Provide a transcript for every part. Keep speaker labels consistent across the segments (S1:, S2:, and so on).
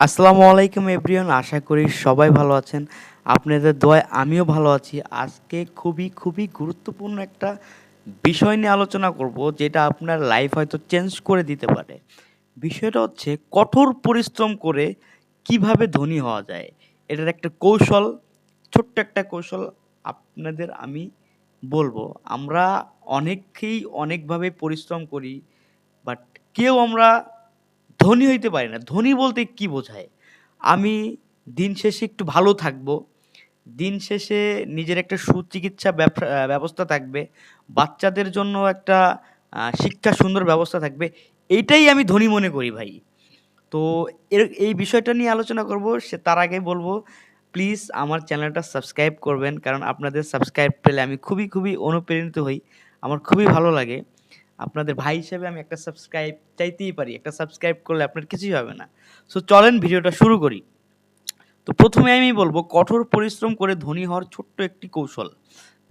S1: আসসালামু আলাইকুম এভরিওয়ান, আশা করি সবাই ভালো আছেন। আপনাদের দোয়ায় আমিও ভালো আছি। আজকে খুবই গুরুত্বপূর্ণ একটা বিষয় নিয়ে আলোচনা করব, যেটা আপনার লাইফ হয়তো চেঞ্জ করে দিতে পারে। বিষয়টা হচ্ছে কঠোর পরিশ্রম করে কিভাবে ধনী হওয়া যায়। এটার একটা কৌশল, ছোট্ট একটা কৌশল আপনাদের আমি বলবো। আমরা অনেকেই অনেকভাবে পরিশ্রম করি, বাট কেউ আমরা ধনী হইতে পারি না। ধনী বলতে কি বোঝায়? আমি দিন শেষে একটু ভালো থাকবো। দিন শেষে নিজের একটা সুচিকিৎসা ব্যবস্থা থাকবে। বাচ্চাদের জন্য একটা শিক্ষা সুন্দর ব্যবস্থা থাকবে। এইটাই আমি ধনী মনে করি ভাই। তো এই বিষয়টা নিয়ে আলোচনা করব। তার আগে বলবো, প্লিজ আমার চ্যানেলটা সাবস্ক্রাইব করবেন। কারণ আপনাদের সাবস্ক্রাইব পেলে আমি খুবই অনুপ্রাণিত হই। আমার খুবই ভালো লাগে। আপনাদের ভাই হিসেবে আমি একটা সাবস্ক্রাইব চাইতেই পারি। একটা সাবস্ক্রাইব করলে আপনার কিছুই হবে না। সো চলেন ভিডিওটা শুরু করি। তো প্রথমে আমি বলব, কঠোর পরিশ্রম করে ধনী হওয়ার ছোট্ট একটি কৌশল।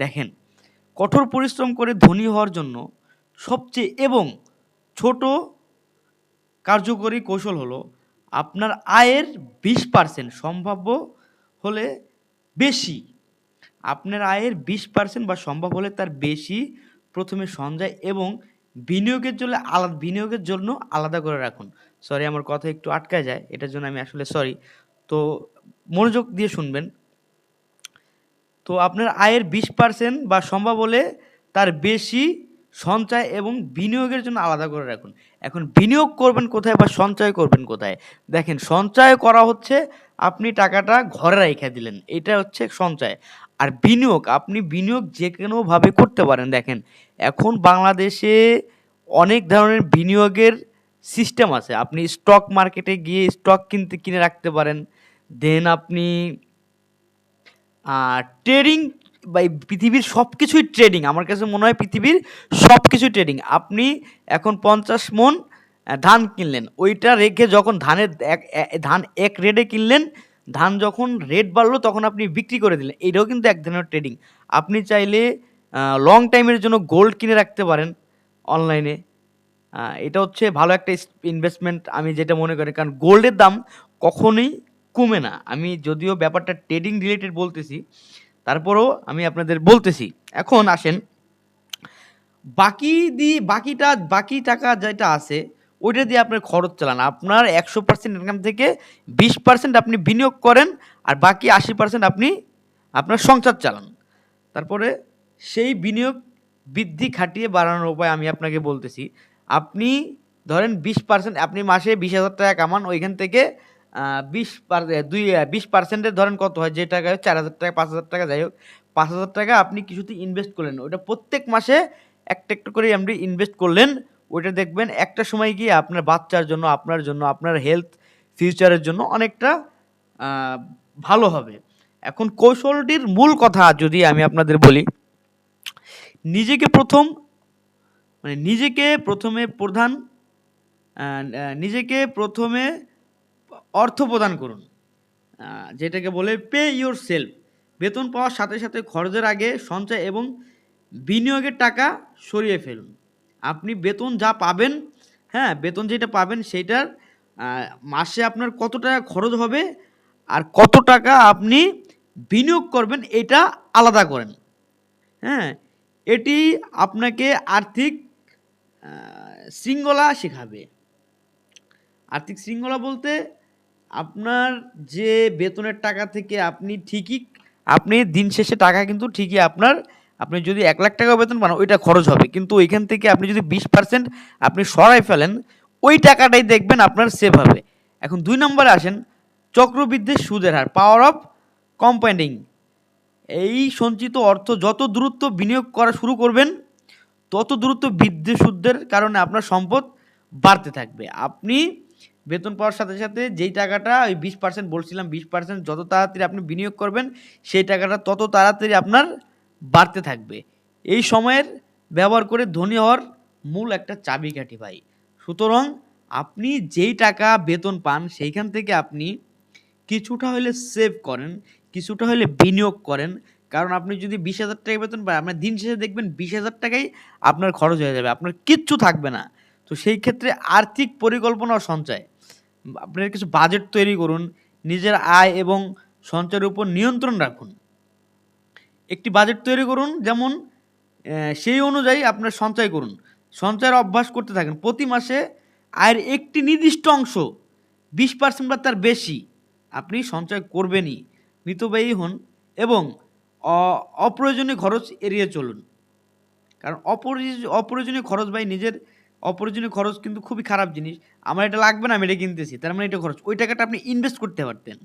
S1: দেখেন, কঠোর পরিশ্রম করে ধনী হওয়ার জন্য সবচেয়ে এবং ছোট কার্যকরী কৌশল হলো, আপনার আয়ের 20% সম্ভাব্য হলে বেশি, আপনার আয়ের 20% বা সম্ভব হলে তার বেশি প্রথমে সঞ্চয় এবং বিনিয়োগের জন্য আলাদা করে রাখুন। সরি, আমার কথা একটু আটকায় যায়, এটার জন্য আমি আসলে সরি। তো মনোযোগ দিয়ে শুনবেন। তো আপনার আয়ের 20% বা সম্ভব হলে তার বেশি সঞ্চয় এবং বিনিয়োগের জন্য আলাদা করে রাখুন। এখন বিনিয়োগ করবেন কোথায় বা সঞ্চয় করবেন কোথায়? দেখেন, সঞ্চয় করা হচ্ছে আপনি টাকাটা ঘরে রেখে দিলেন, এটা হচ্ছে সঞ্চয়। আর বিনিয়োগ, আপনি বিনিয়োগ যে কোনোভাবে করতে পারেন। দেখেন, এখন বাংলাদেশে অনেক ধরনের বিনিয়োগের সিস্টেম আছে। আপনি স্টক মার্কেটে গিয়ে স্টক কিনে রাখতে পারেন। দেন আপনি ট্রেডিং, বা এই পৃথিবীর সব কিছুই ট্রেডিং। আমার কাছে মনে হয় পৃথিবীর সব কিছুই ট্রেডিং। আপনি এখন 50 মণ ধান কিনলেন, ওইটা রেখে যখন ধান এক রেটে কিনলেন, ধান যখন রেট বাড়লো তখন আপনি বিক্রি করে দিলেন, এইটাও কিন্তু এক ধরনের ট্রেডিং। আপনি চাইলে লং টাইমের জন্য গোল্ড কিনে রাখতে পারেন অনলাইনে। এটা হচ্ছে ভালো একটা ইনভেস্টমেন্ট আমি যেটা মনে করি, কারণ গোল্ডের দাম কখনোই কমে না। আমি যদিও ব্যাপারটা ট্রেডিং রিলেটেড বলতেছি, তারপরেও আমি আপনাদের বলতেছি। এখন আসেন, বাকি টাকা যেটা আছে ওইটা দিয়ে আপনার খরচ চালান। আপনার 100% ইনকাম থেকে 20% আপনি বিনিয়োগ করেন, আর বাকি 80% আপনি আপনার সংসার চালান। তারপরে সেই বিনিয়োগ বৃদ্ধি খাটিয়ে বাড়ানোর উপায় আমি আপনাকে বলতেছি। আপনি ধরেন 20%, আপনি মাসে 20,000 টাকা কামান, ওইখান থেকে 20%-এর ধরেন কত হয়, যে টাকা 4,000 টাকা 5,000 টাকা, যাই হোক 5,000 টাকা আপনি কিছুতে ইনভেস্ট করলেন। ওটা প্রত্যেক মাসে একটা একটা করে আপনি ইনভেস্ট করলেন। ওইটা দেখবেন একটা সময় গিয়ে আপনার বাচ্চার জন্য, আপনার জন্য, আপনার হেলথ ফিউচারের জন্য অনেকটা ভালো হবে। এখন কৌশলটির মূল কথা যদি আমি আপনাদের বলি, নিজেকে প্রথম মানে নিজেকে প্রথমে প্রধান নিজেকে প্রথমে অর্থ প্রদান করুন, যেটাকে বলে পে ইউর সেলফ। বেতন পাওয়ার সাথে সাথে খরচের আগে সঞ্চয় এবং বিনিয়োগের টাকা সরিয়ে ফেলুন। আপনি বেতন যা পাবেন, হ্যাঁ, বেতন যেটা পাবেন সেইটার মাসে আপনার কত টাকা খরচ হবে আর কত টাকা আপনি বিনিয়োগ করবেন, এটা আলাদা করেন। হ্যাঁ, এটি আপনাকে আর্থিক শৃঙ্খলা শেখাবে। আর্থিক শৃঙ্খলা বলতে, আপনার যে বেতনের টাকা থেকে আপনি দিন শেষে টাকা কিন্তু ঠিকই আপনি যদি 1,00,000 টাকা বেতন পান, ওইটা খরচ হবে, কিন্তু ওইখান থেকে আপনি যদি 20% আপনি সরাই ফেলেন, ওই টাকাটাই দেখবেন আপনার সেভ হবে। এখন 2 নম্বরে আসেন, চক্রবৃদ্ধির সুদের হার, পাওয়ার অফ কম্পাউন্ডিং। এই সঞ্চিত অর্থ যত দ্রুত বিনিয়োগ করা শুরু করবেন, তত দ্রুত বৃদ্ধি সুদের কারণে আপনার সম্পদ বাড়তে থাকবে। আপনি বেতন পাওয়ার সাথে সাথে যেই টাকাটা, ওই 20% বলছিলাম, 20% যত তাড়াতাড়ি আপনি বিনিয়োগ করবেন, সেই টাকাটা তত তাড়াতাড়ি আপনার বাড়তে থাকবে। এই সময়ের ব্যবহার করে ধনী হওয়ার মূল একটা চাবিকাঠি ভাই। সুতরাং আপনি যেই টাকা বেতন পান, সেইখান থেকে আপনি কিছুটা হলে সেভ করেন, কিছুটা হলে বিনিয়োগ করেন। কারণ আপনি যদি 20,000 টাকা বেতন পান, আপনার দিন শেষে দেখবেন 20,000 টাকাই আপনার খরচ হয়ে যাবে, আপনার কিচ্ছু থাকবে না। তো সেই ক্ষেত্রে আর্থিক পরিকল্পনা ও সঞ্চয়, আপনার কিছু বাজেট তৈরি করুন, নিজের আয় এবং সঞ্চয়ের উপর নিয়ন্ত্রণ রাখুন। একটি বাজেট তৈরি করুন, যেমন সেই অনুযায়ী আপনার সঞ্চয় করুন। সঞ্চয়ের অভ্যাস করতে থাকেন। প্রতি মাসে আয়ের একটি নির্দিষ্ট অংশ 20% বা তার বেশি আপনি সঞ্চয় করবেনই। মিতব্যয়ী হন এবং অপ্রয়োজনীয় খরচ এড়িয়ে চলুন। কারণ অপ্রয়োজনীয় খরচ ভাই, নিজের অপ্রয়োজনীয় খরচ কিন্তু খুবই খারাপ জিনিস। আমার এটা লাগবে না, আমি এটা কিনতেছি, তার মানে এটা খরচ। ওই টাকাটা আপনি ইনভেস্ট করতে পারতেন।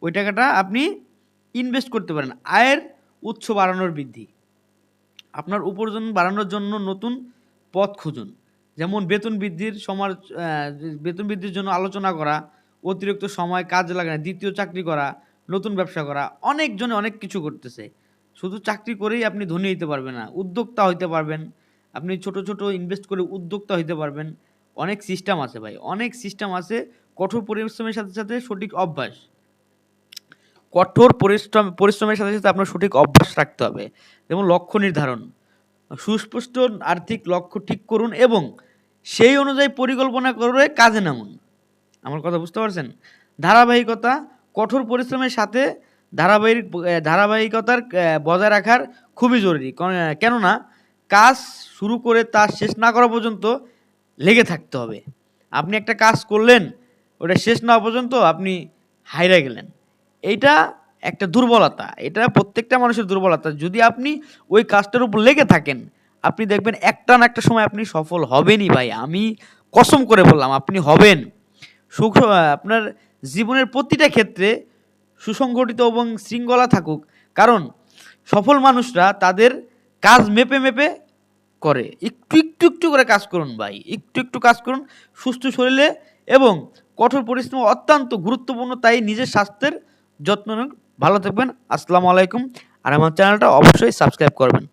S1: ওই টাকাটা আপনি ইনভেস্ট করতে পারেন। আয়ের উৎস বাড়ানোর বৃদ্ধি। আপনার উপার্জন বাড়ানোর জন্য নতুন পথ খুঁজুন। যেমন বেতন বৃদ্ধির জন্য আলোচনা করা, অতিরিক্ত সময় কাজে লাগানো, দ্বিতীয় চাকরি করা, নতুন ব্যবসা করা। অনেকজনে অনেক কিছু করতেছে। শুধু চাকরি করেই আপনি ধনী হইতে পারবেন না, উদ্যোক্তা হইতে পারবেন। আপনি ছোট ছোট ইনভেস্ট করে উদ্যোক্তা হইতে পারবেন। অনেক সিস্টেম আছে ভাই, অনেক সিস্টেম আছে। কঠোর পরিশ্রমের সাথে সাথে সঠিক অভ্যাস। পরিশ্রমের সাথে সাথে আপনার সঠিক অভ্যাস রাখতে হবে। যেমন লক্ষ্য নির্ধারণ, সুস্পষ্ট আর্থিক লক্ষ্য ঠিক করুন এবং সেই অনুযায়ী পরিকল্পনা করে কাজে নামুন। আমার কথা বুঝতে পারছেন? ধারাবাহিকতা, কঠোর পরিশ্রমের সাথে ধারাবাহিকতার বজায় রাখার খুবই জরুরি। কেননা কাজ শুরু করে তা শেষ না করা পর্যন্ত লেগে থাকতে হবে। আপনি একটা কাজ করলেন, ওটা শেষ না হওয়া পর্যন্ত আপনি হাইরা গেলেন। এইটা একটা দুর্বলতা, এটা প্রত্যেকটা মানুষের দুর্বলতা। যদি আপনি ওই কাজটার উপর লেগে থাকেন, আপনি দেখবেন একটা না একটা সময় আপনি সফল হবেনই ভাই। আমি কসম করে বললাম, আপনি হবেন। আপনার জীবনের প্রতিটা ক্ষেত্রে সুসংগঠিত এবং শৃঙ্খলা থাকুক। কারণ সফল মানুষরা তাদের কাজ মেপে মেপে করে। একটু করে কাজ করুন ভাই, একটু কাজ করুন সুস্থ শরীরে এবং কঠোর পরিশ্রম অত্যন্ত গুরুত্বপূর্ণ। তাই নিজের স্বাস্থ্যের যত্ন নিন। ভালো থাকবেন। আসসালামু আলাইকুম। আর আমার চ্যানেলটা অবশ্যই সাবস্ক্রাইব করবেন।